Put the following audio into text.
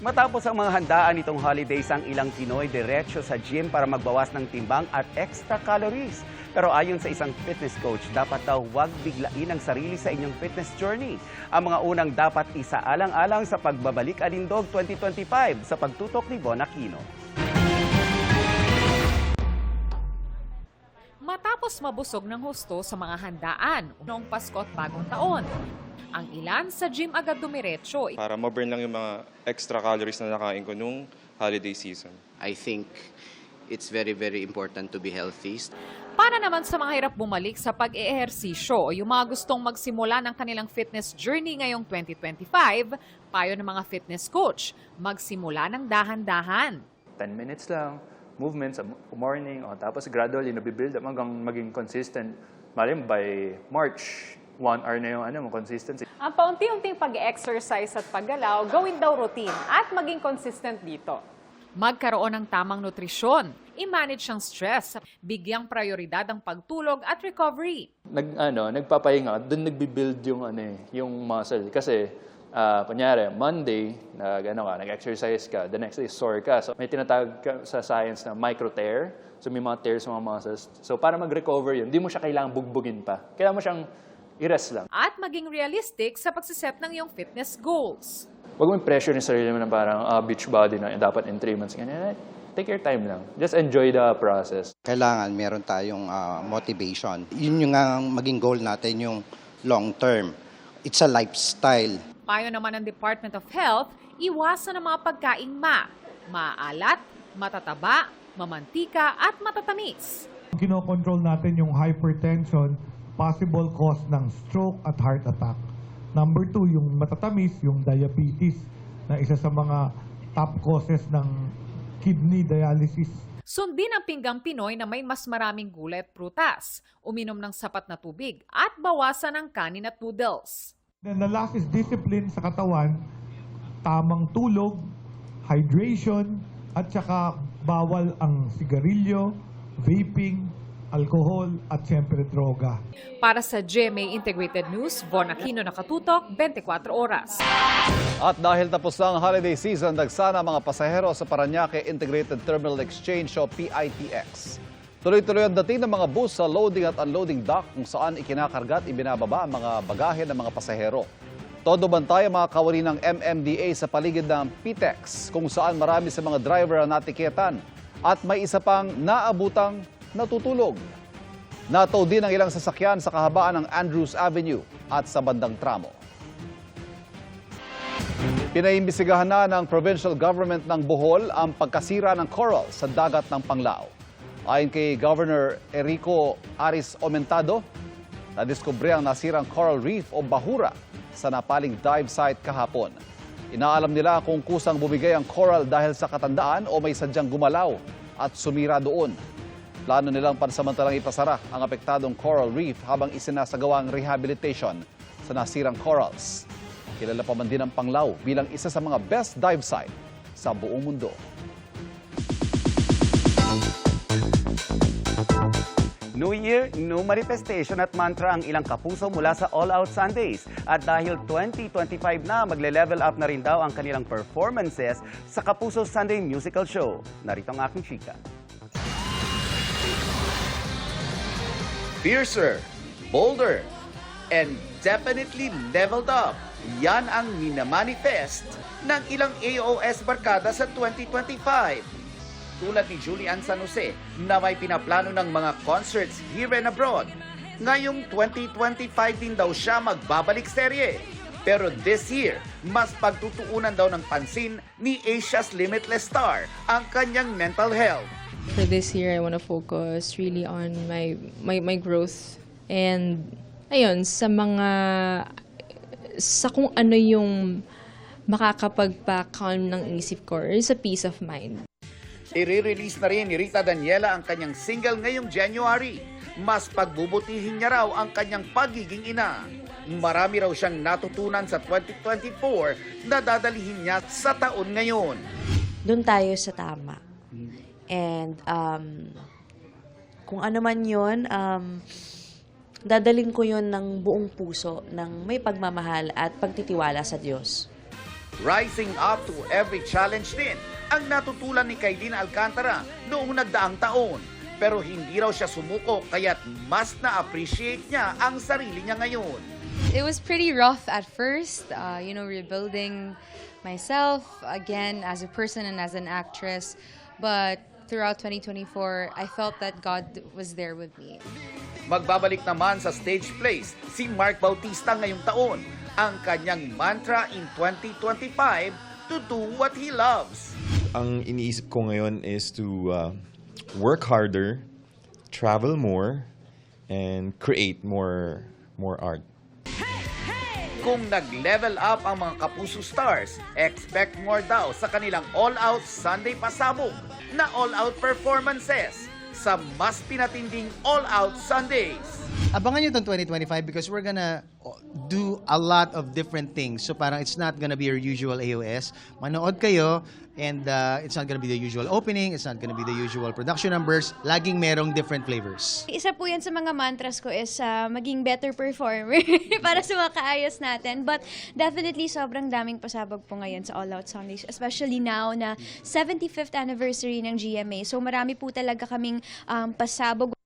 Matapos ang mga handaan nitong holidays, ang ilang Pinoy diretso sa gym para magbawas ng timbang at extra calories. Pero ayon sa isang fitness coach, dapat daw huwag biglain ang sarili sa inyong fitness journey. Ang mga unang dapat isaalang-alang sa Pagbabalik Alindog 2025 sa pagtutok ni Bon Aquino. Matapos mabusog ng husto sa mga handaan noong Pasko at Bagong Taon, ang ilan sa gym agad dumiretso. Para ma-burn lang yung mga extra calories na nakain ko nung holiday season. I think it's very, very important to be healthy. Para naman sa mga hirap bumalik sa pag-eehersisyo o yung mga gustong magsimula ng kanilang fitness journey ngayong 2025, payo ng mga fitness coach, magsimula ng dahan-dahan. 10 minutes lang, movement sa morning, tapos gradually nabibuild up hanggang maging consistent. Malim by March, 1 hour na yung consistency. Ang paunti-unting pag-exercise at paggalaw, gawin daw routine at maging consistent dito. Magkaroon ng tamang nutrisyon, i-manage ang stress, bigyang prioridad ang pagtulog at recovery. Nagpapahinga, doon nagbi-build yung muscle. Kasi, kunyari, Monday, nag-exercise ka, the next day sore ka. So, may tinatawag ka sa science na micro-tear. So, may mga tears sa mga muscles. So, para mag-recover yun, hindi mo siya kailangang bugbugin pa. Kailangan mo siyang i-rest lang. At maging realistic sa pagsiset ng iyong fitness goals. Huwag mo pressure yung sarili mo na parang beach body na dapat in 3 months. Ganyan. Take your time lang. Just enjoy the process. Kailangan meron tayong motivation. Yun yung maging goal natin, yung long term. It's a lifestyle. Payo naman ng Department of Health, iwasan ang mga pagkaing maalat, matataba, mamantika at matatamis. Kinokontrol natin yung hypertension, possible cause ng stroke at heart attack. Number 2, yung matatamis, yung diabetes, na isa sa mga top causes ng kidney dialysis. Sundin ang pinggang Pinoy na may mas maraming gulay at prutas, uminom ng sapat na tubig at bawasan ang kanin at noodles. Then the last is discipline sa katawan, tamang tulog, hydration, at saka bawal ang sigarilyo, vaping, alcohol, at siyempre droga. Para sa GMA Integrated News, Bon Aquino, nakatutok, 24 oras. At dahil tapos na ang holiday season, nagsana mga pasahero sa Parañaque Integrated Terminal Exchange o PITX. Tuloy-tuloy ang dating ng mga bus sa loading at unloading dock kung saan ikinakarga at ibinababa ang mga bagahe ng mga pasahero. Todo bantay ang mga kawani ng MMDA sa paligid ng PTEX kung saan marami sa mga driver ang natiketan at may isa pang naabutang natutulog. Nataw din ang ilang sasakyan sa kahabaan ng Andrews Avenue at sa bandang tramo. Pinaimbisigahan na ng provincial government ng Bohol ang pagkasira ng coral sa dagat ng Panglao. Ayon kay Governor Enrico Aris Aumentado, nadiskubre ang nasirang coral reef o bahura sa napaling dive site kahapon. Inaalam nila kung kusang bumigay ang coral dahil sa katandaan o may sadyang gumalaw at sumira doon. Plano nilang pansamantalang ipasara ang apektadong coral reef habang isinasagawa ang rehabilitation sa nasirang corals. Kilala pa man din ang Panglao bilang isa sa mga best dive site sa buong mundo. New Year, new manifestation at mantra ang ilang kapuso mula sa All Out Sundays. At dahil 2025 na, magle-level up na rin daw ang kanilang performances sa Kapuso Sunday Musical Show. Narito ang aking chika. Fiercer, bolder, and definitely leveled up. Yan ang minamanifest ng ilang AOS barkada sa 2025. Tulad ni Julian San Jose na may pinaplano ng mga concerts here and abroad. Ngayong 2025 din daw siya magbabalik serye. Pero this year, mas pagtutuunan daw ng pansin ni Asia's Limitless Star ang kanyang mental health. For this year, I want to focus really on my growth and ayun sa kung ano yung makakapagpa-calm ng isip ko or sa peace of mind. I-release na rin ni Rita Daniela ang kanyang single ngayong January. Mas pagbubutihin niya raw ang kanyang pagiging ina. Marami raw siyang natutunan sa 2024 na dadalihin niya sa taon ngayon. Doon tayo sa tama. And kung ano man yun, dadalhin ko yun ng buong puso, ng may pagmamahal at pagtitiwala sa Diyos. Rising up to every challenge din ang natutulan ni Kailin Alcantara noong nagdaang taon. Pero hindi raw siya sumuko kaya't mas na-appreciate niya ang sarili niya ngayon. It was pretty rough at first, rebuilding myself again as a person and as an actress. But throughout 2024, I felt that God was there with me. Magbabalik naman sa stage plays si Mark Bautista ngayong taon. Ang kanyang mantra in 2025, to do what he loves. Ang iniisip ko ngayon is to work harder, travel more, and create more art. Kung nag-level up ang mga Kapuso stars, expect more daw sa kanilang all-out Sunday pasabog na all-out performances sa mas pinatinding all-out Sundays. Abangan nyo itong 2025 because we're gonna do a lot of different things. So parang it's not gonna be your usual AOS. Manood kayo and it's not gonna be the usual opening, it's not gonna be the usual production numbers. Laging merong different flavors. Isa po yan sa mga mantras ko is maging better performer para sa makaayos natin. But definitely sobrang daming pasabog po ngayon sa All Out Sundays. Especially now na 75th anniversary ng GMA. So marami po talaga kaming pasabog.